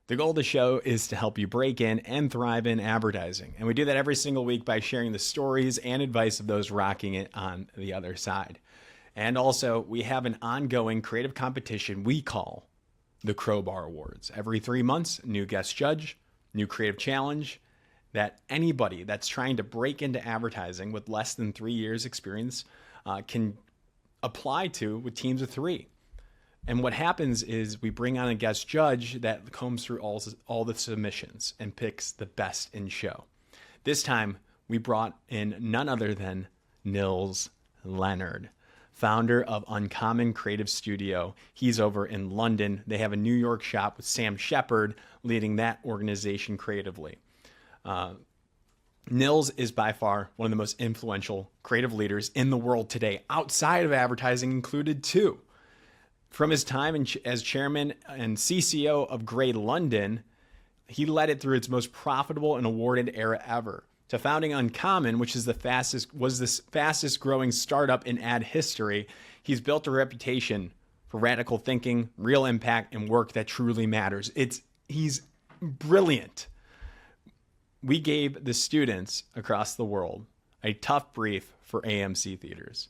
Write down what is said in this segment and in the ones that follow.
The goal of the show is to help you break in and thrive in advertising. And we do that every single week by sharing the stories and advice of those rocking it on the other side. And also, we have an ongoing creative competition we call the Crowbar Awards. Every 3 months, new guest judge, new creative challenge that anybody that's trying to break into advertising with less than 3 years experience can apply to with teams of 3. And what happens is we bring on a guest judge that combs through all the submissions and picks the best in show. This time, we brought in none other than Nils Leonard, founder of Uncommon Creative Studio. He's over in London. They have a New York shop with Sam Shepard leading that organization creatively. Nils is by far one of the most influential creative leaders in the world today, outside of advertising included too. From his time as chairman and CCO of Grey London, he led it through its most profitable and awarded era ever, to founding Uncommon, which is the fastest growing startup in ad history. He's built a reputation for radical thinking, real impact, and work that truly matters. He's brilliant. We gave the students across the world a tough brief for AMC Theaters.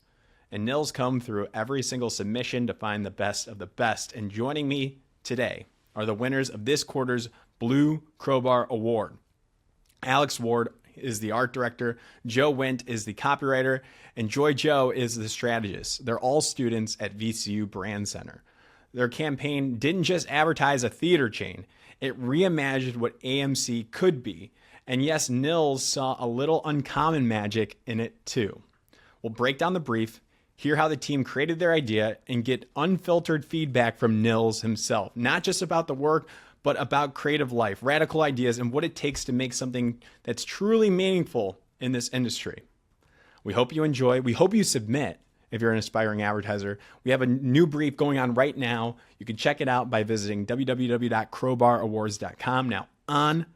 And Nils come through every single submission to find the best of the best. And joining me today are the winners of this quarter's Blue Crowbar Award. Alex Ward is the art director, Joe Wint is the copywriter, and Joy Zhou is the strategist. They're all students at VCU Brand Center. Their campaign didn't just advertise a theater chain, it reimagined what AMC could be. And yes, Nils saw a little uncommon magic in it too. We'll break down the brief, hear how the team created their idea, and get unfiltered feedback from Nils himself, not just about the work, but about creative life, radical ideas, and what it takes to make something that's truly meaningful in this industry. We hope you enjoy. We hope you submit if you're an aspiring advertiser. We have a new brief going on right now. You can check it out by visiting www.crowbarawards.com. Now on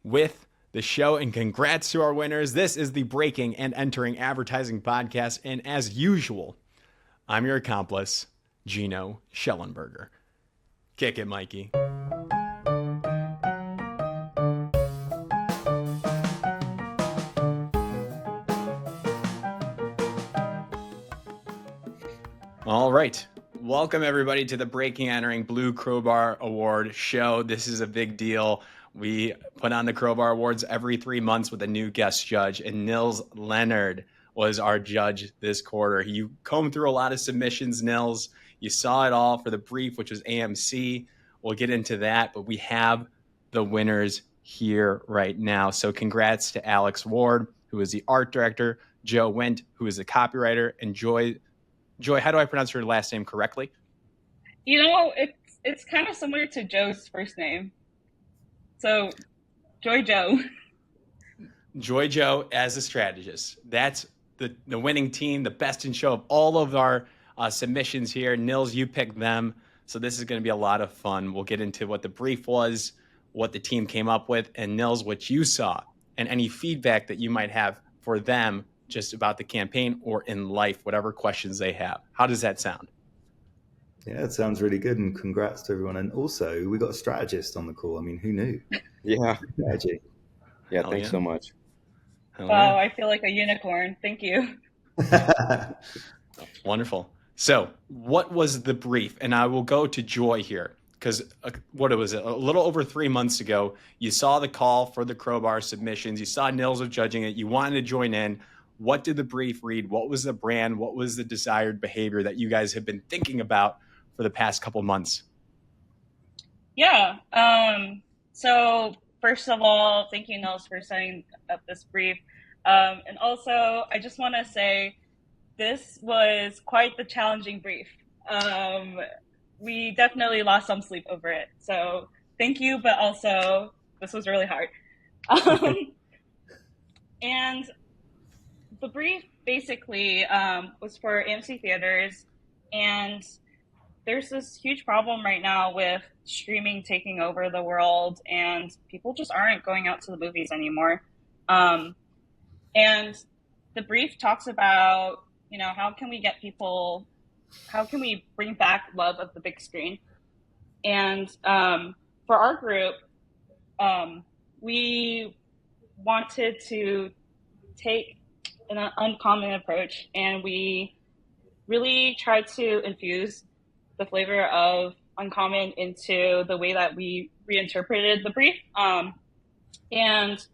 with the show, and congrats to our winners. This is the Breaking and Entering Advertising Podcast, and as usual, I'm your accomplice, Gino Schellenberger. Kick it, Mikey. All right. Welcome, everybody, to the Breaking and Entering Blue Crowbar Award show. This is a big deal. We put on the Crowbar Awards every 3 months with a new guest judge, and Nils Leonard was our judge this quarter. You combed through a lot of submissions, Nils. You saw it all for the brief, which was AMC. We'll get into that, but we have the winners here right now. So congrats to Alex Ward, who is the art director, Joe Wint, who is the copywriter, and Joy, how do I pronounce your last name correctly? You know, it's kind of similar to Joe's first name. So, Joy Zhou. Joy Zhou as a strategist. That's the winning team, the best in show of all of our submissions here. Nils, you picked them. So this is going to be a lot of fun. We'll get into what the brief was, what the team came up with, and Nils, what you saw, and any feedback that you might have for them just about the campaign or in life, whatever questions they have. How does that sound? Yeah, it sounds really good, and congrats to everyone. And also, we got a strategist on the call. I mean, who knew? Yeah. Strategy. Yeah, thanks so much. Wow, I feel like a unicorn. Thank you. Wonderful. So what was the brief? And I will go to Joy here, because what was it? A little over 3 months ago, you saw the call for the Crowbar submissions. You saw Nils was judging it. You wanted to join in. What did the brief read? What was the brand? What was the desired behavior that you guys have been thinking about for the past couple months? Yeah. So first of all, thank you, Nils, for setting up this brief. And also, I just want to say this was quite the challenging brief. We definitely lost some sleep over it. So thank you, but also this was really hard. And the brief basically was for AMC Theaters, and there's this huge problem right now with streaming taking over the world, and people just aren't going out to the movies anymore. And the brief talks about, you know, how can we bring back love of the big screen? And for our group, we wanted to take an uncommon approach, and we really tried to infuse the flavor of uncommon into the way that we reinterpreted the brief. And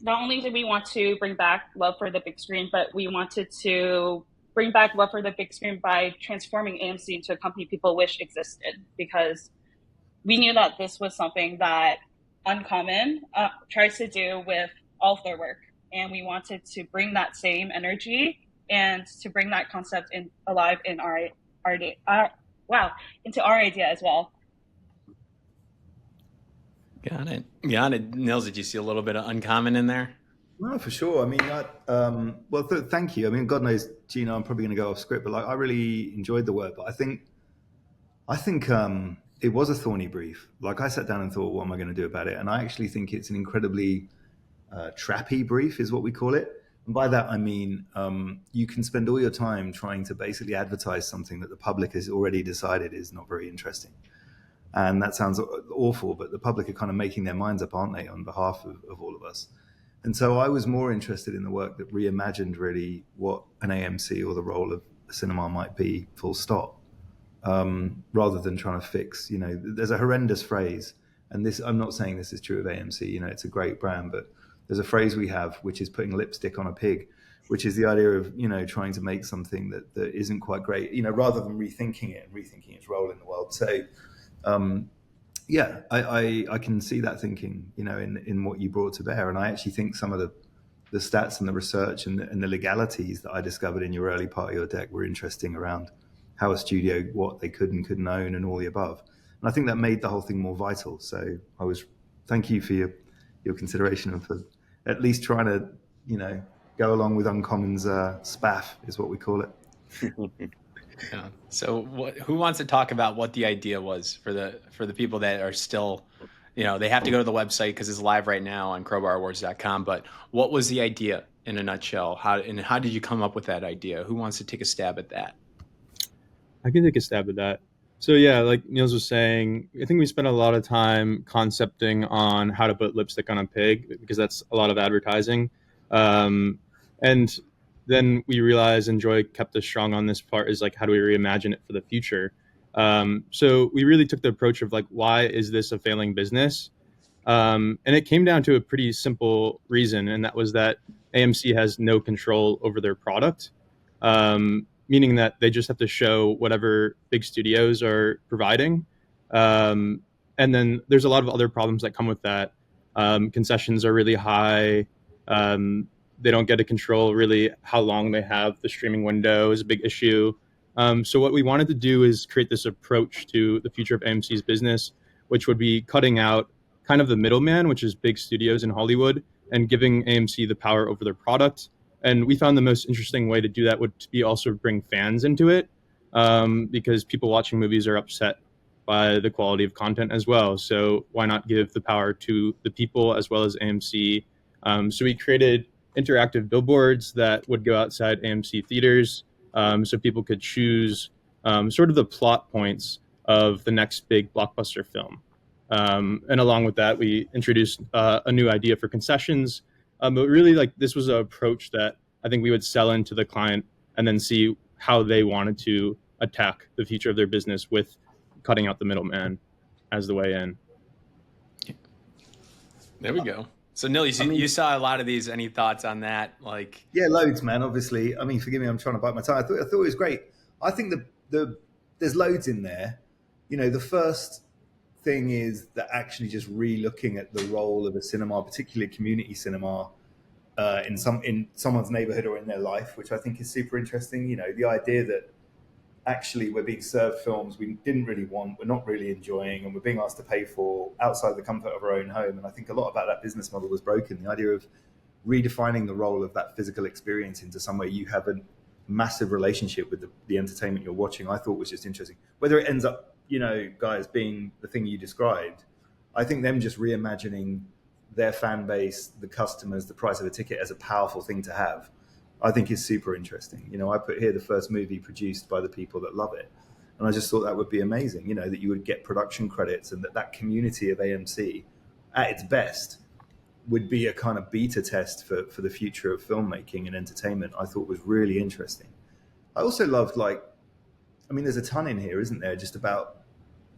not only did we want to bring back love for the big screen, but we wanted to bring back love for the big screen by transforming AMC into a company people wish existed, because we knew that this was something that Uncommon tries to do with all of their work. And we wanted to bring that same energy and to bring that concept alive in into our idea as well. Got it. Nils, did you see a little bit of uncommon in there? No, for sure. I mean, thank you. I mean, God knows, Gina, I'm probably going to go off script, but I really enjoyed the work. But I think it was a thorny brief. I sat down and thought, what am I going to do about it? And I actually think it's an incredibly trappy brief, is what we call it. And by that, I mean, you can spend all your time trying to basically advertise something that the public has already decided is not very interesting. And that sounds awful, but the public are kind of making their minds up, aren't they, on behalf of all of us? And so I was more interested in the work that reimagined really what an AMC or the role of a cinema might be, full stop, rather than trying to fix, there's a horrendous phrase, and this, I'm not saying this is true of AMC, it's a great brand, but there's a phrase we have, which is putting lipstick on a pig, which is the idea of, trying to make something that isn't quite great, rather than rethinking it and rethinking its role in the world. So, I can see that thinking, in what you brought to bear. And I actually think some of the stats and the research and the legalities that I discovered in your early part of your deck were interesting around how a studio, what they could and couldn't own and all the above. And I think that made the whole thing more vital. So thank you for your consideration and for at least trying to, go along with Uncommon's spaff, is what we call it. Yeah. So who wants to talk about what the idea was for the people that are still, they have to go to the website because it's live right now on crowbarawards.com. But what was the idea in a nutshell? How did you come up with that idea? Who wants to take a stab at that? I can take a stab at that. So yeah, like Nils was saying, I think we spent a lot of time concepting on how to put lipstick on a pig, because that's a lot of advertising. And then we realized, and Joy kept us strong on this part, is how do we reimagine it for the future? So we really took the approach of why is this a failing business? And it came down to a pretty simple reason, and that was that AMC has no control over their product, meaning that they just have to show whatever big studios are providing. And then there's a lot of other problems that come with that. Concessions are really high. They don't get to control really how long they have. The streaming window is a big issue. So what we wanted to do is create this approach to the future of AMC's business, which would be cutting out kind of the middleman, which is big studios in Hollywood, and giving AMC the power over their product. And we found the most interesting way to do that would be also bring fans into it, because people watching movies are upset by the quality of content as well. So why not give the power to the people as well as AMC? So we created interactive billboards that would go outside AMC theaters, so people could choose sort of the plot points of the next big blockbuster film. And along with that, we introduced a new idea for concessions. But really, this was an approach that I think we would sell into the client and then see how they wanted to attack the future of their business with cutting out the middleman as the way in. There we go. So, Nils, you saw a lot of these. Any thoughts on that? Yeah, loads, man. Obviously, I mean, forgive me, I'm trying to bite my tongue. I thought it was great. I think there's loads in there. The first thing is that actually just re-looking at the role of a cinema, particularly community cinema, in someone's neighborhood or in their life, which I think is super interesting. The idea that actually we're being served films we didn't really want, we're not really enjoying, and we're being asked to pay for outside the comfort of our own home. And I think a lot about that business model was broken. The idea of redefining the role of that physical experience into somewhere you have a massive relationship with the entertainment you're watching, I thought was just interesting. Whether it ends up, guys, being the thing you described, I think them just reimagining their fan base, the customers, the price of a ticket as a powerful thing to have, I think is super interesting. I put here the first movie produced by the people that love it. And I just thought that would be amazing, you know, that you would get production credits, and that community of AMC at its best would be a kind of beta test for the future of filmmaking and entertainment. I thought was really interesting. I also loved, like, I mean, there's a ton in here, isn't there, just about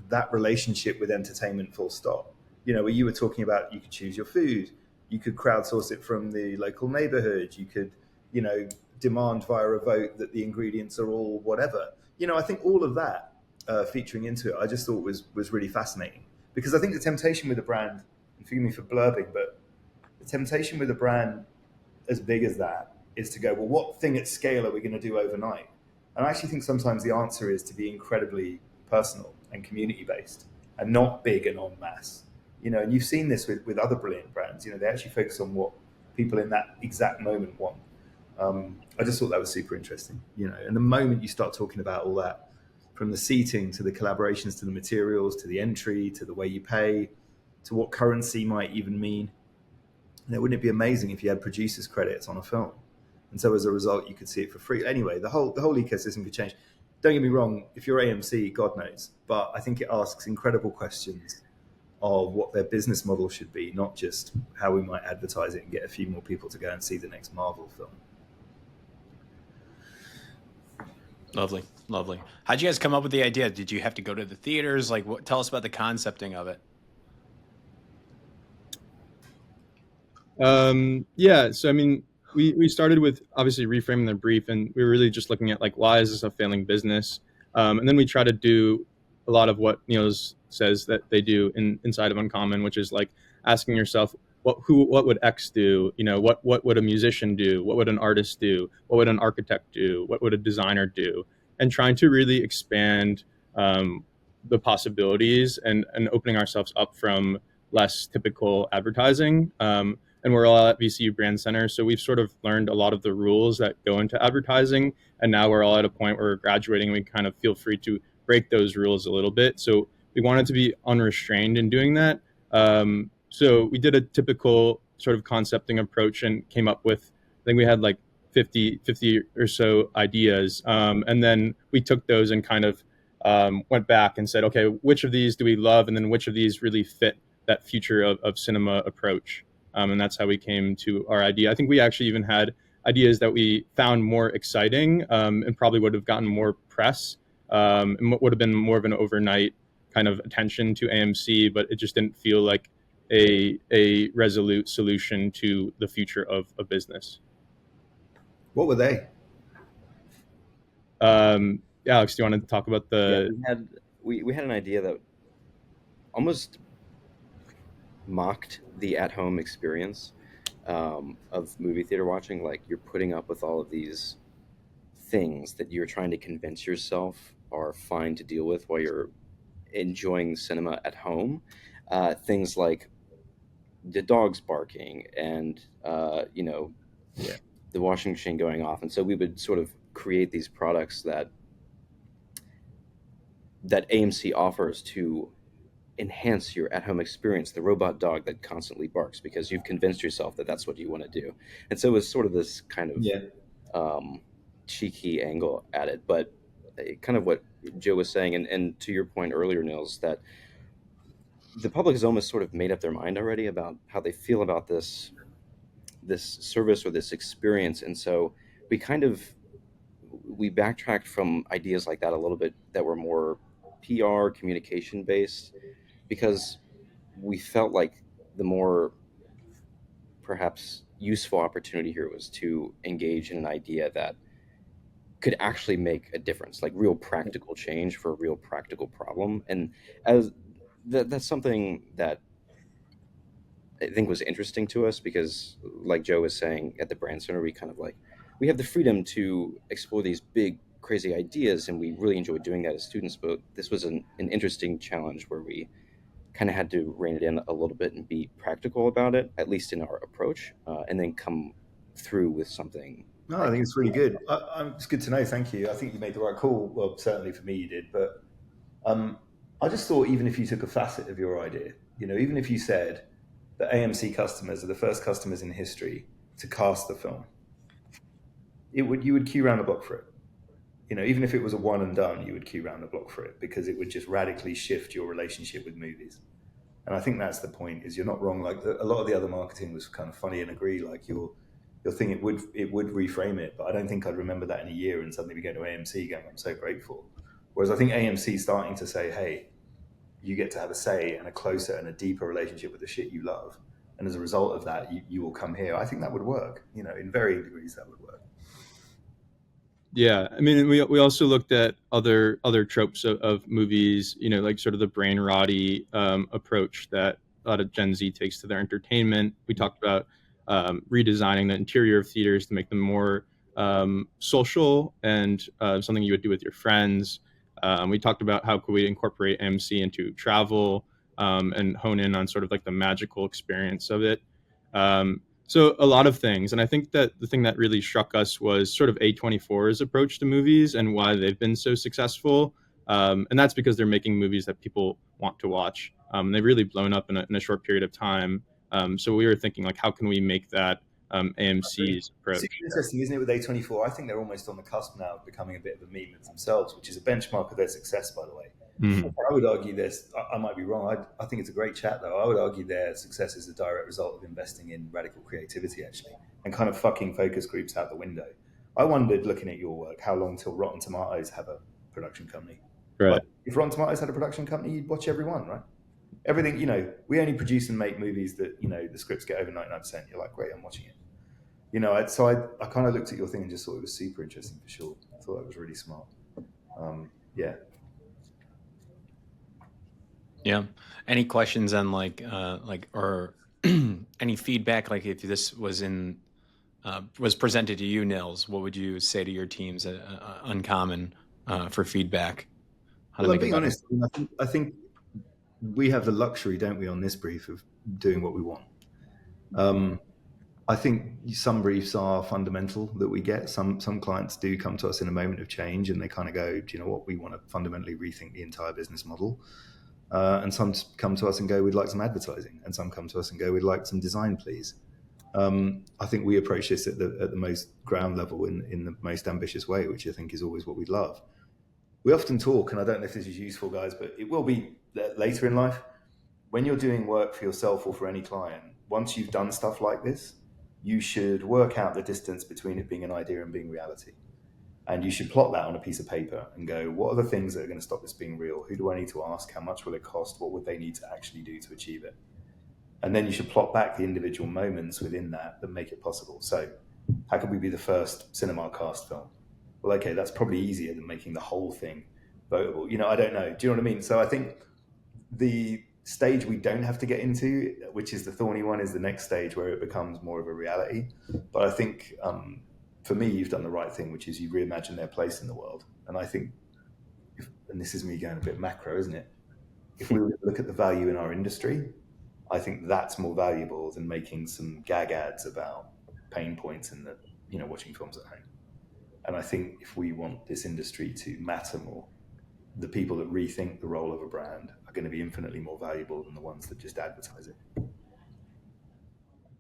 that relationship with entertainment, full stop. You know, where you were talking about, you could choose your food, you could crowdsource it from the local neighborhood, you could, you know, demand via a vote that the ingredients are all whatever. You know, I think all of that featuring into it, I just thought was really fascinating. Because I think the temptation with a brand, and forgive me for blurbing, but the temptation with a brand as big as that is to go, well, what thing at scale are we going to do overnight? And I actually think sometimes the answer is to be incredibly personal and community-based and not big and en masse. You know, and you've seen this with other brilliant brands. You know, they actually focus on what people in that exact moment want. I just thought that was super interesting, you know. And the moment you start talking about all that, from the seating to the collaborations to the materials to the entry to the way you pay to what currency might even mean, you know, wouldn't it be amazing if you had producers credits on a film? And so as a result, you could see it for free. Anyway, the whole ecosystem could change. Don't get me wrong, if you're AMC, God knows. But I think it asks incredible questions of what their business model should be, not just how we might advertise it and get a few more people to go and see the next Marvel film. Lovely, lovely. How'd you guys come up with the idea? Did you have to go to the theaters? Like, tell us about the concepting of it. Yeah, so I mean, we started with obviously reframing the brief, and we were really just looking at, like, why is this a failing business? And then we try to do a lot of what Nils says that they do inside of Uncommon, which is like asking yourself, what would X do? You know, what would a musician do? What would an artist do? What would an architect do? What would a designer do? And trying to really expand the possibilities and opening ourselves up from less typical advertising. And we're all at VCU Brand Center, so we've sort of learned a lot of the rules that go into advertising, and now we're all at a point where we're graduating and we kind of feel free to break those rules a little bit. So we wanted to be unrestrained in doing that. So we did a typical sort of concepting approach and came up with, I think we had like 50 or so ideas. And then we took those and kind of went back and said, okay, which of these do we love? And then which of these really fit that future of cinema approach? And that's how we came to our idea. I think we actually even had ideas that we found more exciting and probably would have gotten more press and would have been more of an overnight kind of attention to AMC, but it just didn't feel like a resolute solution to the future of a business. What were they? Alex, do you want to talk about the... Yeah, we had an idea that almost mocked the at-home experience of movie theater watching. Like, you're putting up with all of these things that you're trying to convince yourself are fine to deal with while you're enjoying cinema at home. Things like the dogs barking and the washing machine going off. And so we would sort of create these products that AMC offers to enhance your at-home experience. The robot dog that constantly barks because you've convinced yourself that that's what you want to do. And so it was sort of this kind of cheeky angle at it, but kind of what Joe was saying, and to your point earlier, Nils, that the public has almost sort of made up their mind already about how they feel about this service or this experience. And so we backtracked from ideas like that a little bit that were more PR communication based, because we felt like the more perhaps useful opportunity here was to engage in an idea that could actually make a difference, like real practical change for a real practical problem. And as that's something that I think was interesting to us, because like Joe was saying, at the Brand Center, we have the freedom to explore these big, crazy ideas, and we really enjoy doing that as students. But this was an interesting challenge where we kind of had to rein it in a little bit and be practical about it, at least in our approach, and then come through with something. No, I think it's really good. It's good to know. Thank you. I think you made the right call. Well, certainly for me, you did. But I just thought, even if you took a facet of your idea, even if you said that AMC customers are the first customers in history to cast the film, you would queue around the block for it. even if it was a one and done, you would queue round the block for it because it would just radically shift your relationship with movies. And I think that's the point. Is you're not wrong. Like a lot of the other marketing was kind of funny and agree. Like your thing, it would reframe it, but I don't think I'd remember that in a year and suddenly we go to AMC going, I'm so grateful. Whereas I think AMC starting to say, hey, you get to have a say and a closer and a deeper relationship with the shit you love. And as a result of that, you will come here. I think that would work. In varying degrees, that would work. Yeah, I mean, we also looked at other tropes of movies, like sort of the brain rotty approach that a lot of Gen Z takes to their entertainment. We talked about redesigning the interior of theaters to make them more social and something you would do with your friends. We talked about how could we incorporate AMC into travel and hone in on sort of like the magical experience of it. So a lot of things. And I think that the thing that really struck us was sort of A24's approach to movies and why they've been so successful. And that's because they're making movies that people want to watch. They've really blown up in a short period of time. So we were thinking, like, how can we make that AMC's approach? It's interesting, isn't it, with A24? I think they're almost on the cusp now of becoming a bit of a meme of themselves, which is a benchmark of their success, by the way. Mm-hmm. I would argue this, I might be wrong, I think it's a great chat though. I would argue their success is a direct result of investing in radical creativity, actually, and kind of fucking focus groups out the window. I wondered, looking at your work, how long till Rotten Tomatoes have a production company? Right. Like, if Rotten Tomatoes had a production company, you'd watch every one, right? Everything, we only produce and make movies that, the scripts get over 99%. You're like, great, I'm watching it. So I kind of looked at your thing and just thought it was super interesting for sure. I thought that was really smart. Yeah. Yeah. Any questions on or any feedback? Like if this was was presented to you, Nils, what would you say to your teams? Uncommon for feedback. Well, I'm being honest. I think we have the luxury, don't we, on this brief of doing what we want. I think some briefs are fundamental that we get. Some clients do come to us in a moment of change and they kind of go, do you know what, we want to fundamentally rethink the entire business model. And some come to us and go, we'd like some advertising. And some come to us and go, we'd like some design, please. I think we approach this at the most ground level in the most ambitious way, which I think is always what we love. We often talk, and I don't know if this is useful, guys, but it will be later in life. When you're doing work for yourself or for any client, once you've done stuff like this, you should work out the distance between it being an idea and being reality. And you should plot that on a piece of paper and go, what are the things that are going to stop this being real? Who do I need to ask? How much will it cost? What would they need to actually do to achieve it? And then you should plot back the individual moments within that make it possible. So how could we be the first cinema cast film? Well, okay, that's probably easier than making the whole thing votable. I don't know. Do you know what I mean? So I think the stage we don't have to get into, which is the thorny one, is the next stage where it becomes more of a reality. But I think for me, you've done the right thing, which is you reimagine their place in the world. And I think, and this is me going a bit macro, isn't it? If we look at the value in our industry, I think that's more valuable than making some gag ads about pain points in watching films at home. And I think if we want this industry to matter more, the people that rethink the role of a brand are going to be infinitely more valuable than the ones that just advertise it.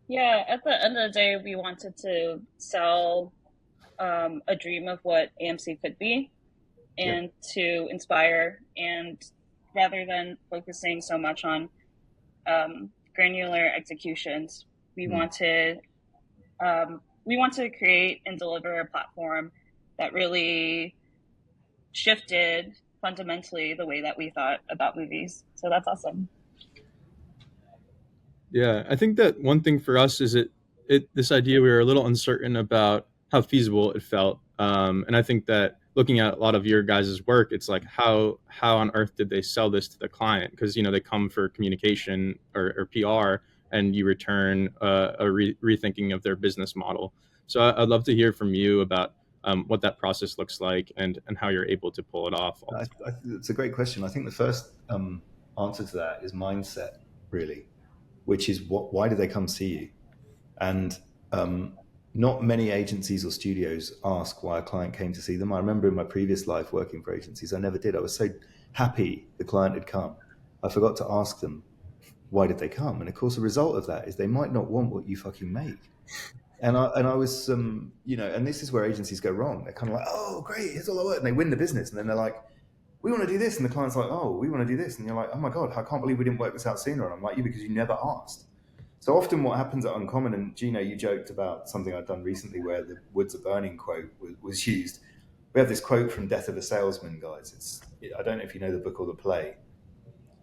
Yeah, at the end of the day, we wanted to sell a dream of what AMC could be and to inspire, and rather than focusing so much on granular executions, we wanted to create and deliver a platform that really shifted fundamentally the way that we thought about movies. So that's awesome. Yeah, I think that one thing for us is this idea, we were a little uncertain about how feasible it felt. And I think that looking at a lot of your guys' work, it's like, how on earth did they sell this to the client? Because, they come for communication or PR, and you return a rethinking of their business model. So I'd love to hear from you about what that process looks like and how you're able to pull it off. It's a great question. I think the first answer to that is mindset, really, which is why do they come see you? And not many agencies or studios ask why a client came to see them. I remember in my previous life working for agencies, I never did. I was so happy the client had come. I forgot to ask them, why did they come? And of course, the result of that is they might not want what you fucking make. And I was, and this is where agencies go wrong. They're kind of like, oh, great, here's all the work. And they win the business. And then they're like, we want to do this. And the client's like, oh, we want to do this. And you're like, oh my God, I can't believe we didn't work this out sooner. And I'm like, because you never asked. So often what happens at Uncommon, and Gino, you joked about something I'd done recently where the woods are burning quote was used. We have this quote from Death of a Salesman, guys. I don't know if you know the book or the play.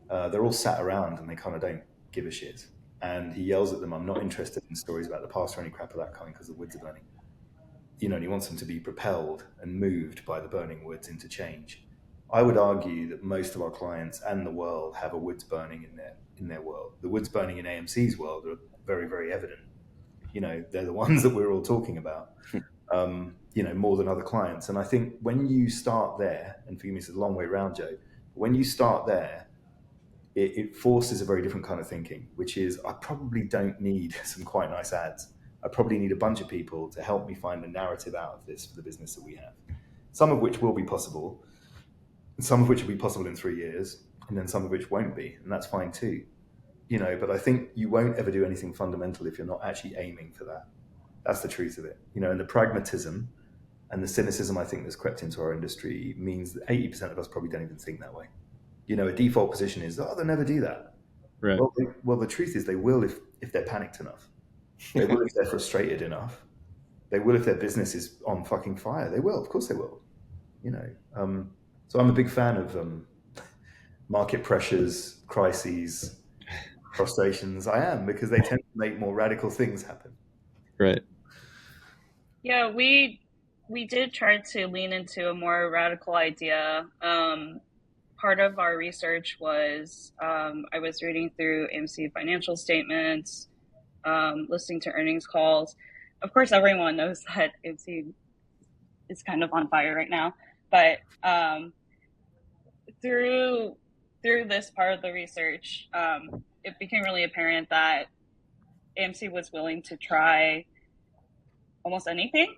They're all sat around and they kind of don't give a shit. And he yells at them, I'm not interested in stories about the past or any crap of that kind because the woods are burning. And he wants them to be propelled and moved by the burning woods into change. I would argue that most of our clients and the world have a woods burning in their world. The woods burning in AMC's world are very, very evident. They're the ones that we're all talking about, more than other clients. And I think when you start there, and for me, it's a long way around, Joe, when you start there, it forces a very different kind of thinking, which is I probably don't need some quite nice ads. I probably need a bunch of people to help me find a narrative out of this for the business that we have. Some of which will be possible, some of which will be possible in 3 years, and then some of which won't be, and that's fine too. But I think you won't ever do anything fundamental if you're not actually aiming for that. That's the truth of it. And the pragmatism and the cynicism I think that's crept into our industry means that 80% of us probably don't even think that way. A default position is, they'll never do that. Right. Well, the truth is they will if they're panicked enough. They will if they're frustrated enough. They will if their business is on fucking fire. They will. Of course they will. So I'm a big fan of market pressures, crises, frustrations. I am, because they tend to make more radical things happen. Right. Yeah, we did try to lean into a more radical idea. Part of our research was I was reading through AMC financial statements, listening to earnings calls. Of course, everyone knows that AMC is kind of on fire right now, but through this part of the research, it became really apparent that AMC was willing to try almost anything.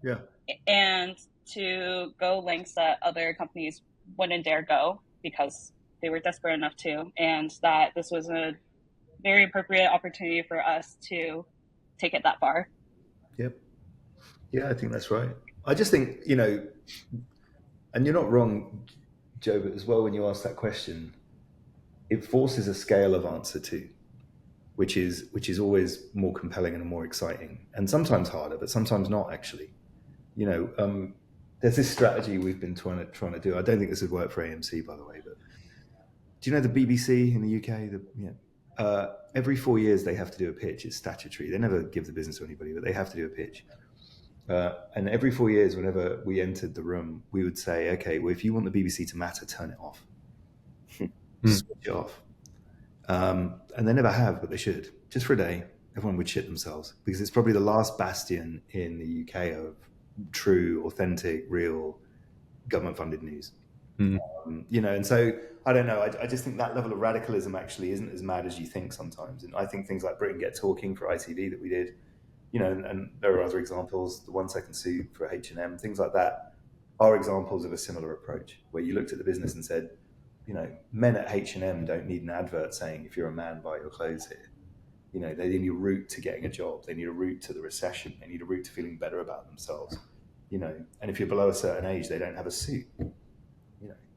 Yeah. And to go lengths that other companies wouldn't dare go because they were desperate enough to, and that this was a very appropriate opportunity for us to take it that far. Yep. Yeah, I think that's right. I just think, and you're not wrong, Joe, but as well, when you ask that question, it forces a scale of answer too, which is always more compelling and more exciting, and sometimes harder, but sometimes not actually. There's this strategy we've been trying to do. I don't think this would work for AMC, by the way, but do you know the BBC in the UK? Every 4 years they have to do a pitch. It's statutory. They never give the business to anybody, but they have to do a pitch. And every 4 years, whenever we entered the room, we would say, okay, well, if you want the BBC to matter, turn it off. Switch it off. And they never have, but they should. Just for a day, everyone would shit themselves, because it's probably the last bastion in the UK of true, authentic, real government-funded news. And so I don't know. I just think that level of radicalism actually isn't as mad as you think sometimes. And I think things like Britain Get Talking for ITV that we did, and there are other examples, the 1 Second Suit for H&M, things like that are examples of a similar approach, where you looked at the business and said, men at H&M don't need an advert saying, if you're a man, buy your clothes here. They need a route to getting a job. They need a route to the recession. They need a route to feeling better about themselves. And if you're below a certain age, they don't have a suit,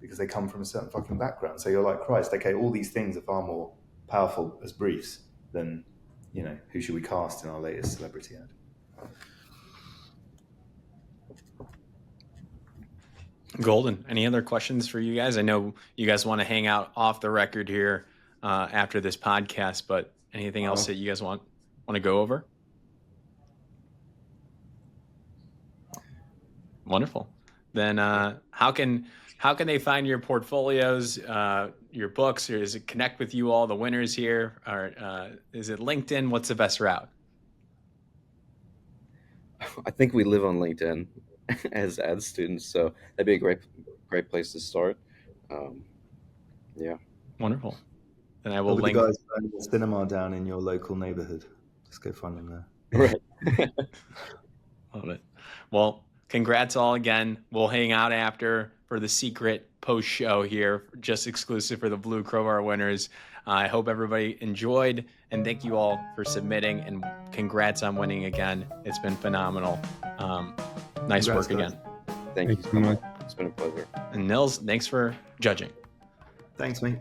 because they come from a certain fucking background. So you're like, Christ, okay, all these things are far more powerful as briefs than, who should we cast in our latest celebrity ad? Golden. Any other questions for you guys? I know you guys want to hang out off the record here after this podcast, but anything else that you guys want to go over? Wonderful. Then how can they find your portfolios, your books, or is it connect with you all, the winners here, or is it LinkedIn? What's the best route? I think we live on LinkedIn as ad students, so that'd be a great place to start. Yeah. Wonderful. Then I will link. The guys in the cinema down in your local neighborhood. Just go find them there. Right. Love it. Well, congrats all again. We'll hang out after for the secret post show here, just exclusive for the Blue Crowbar winners. I hope everybody enjoyed, and thank you all for submitting, and congrats on winning again. It's been phenomenal. Nice Congrats, work guys. again. Thank you so much. It's been a pleasure. And Nils, thanks for judging. Thanks, mate.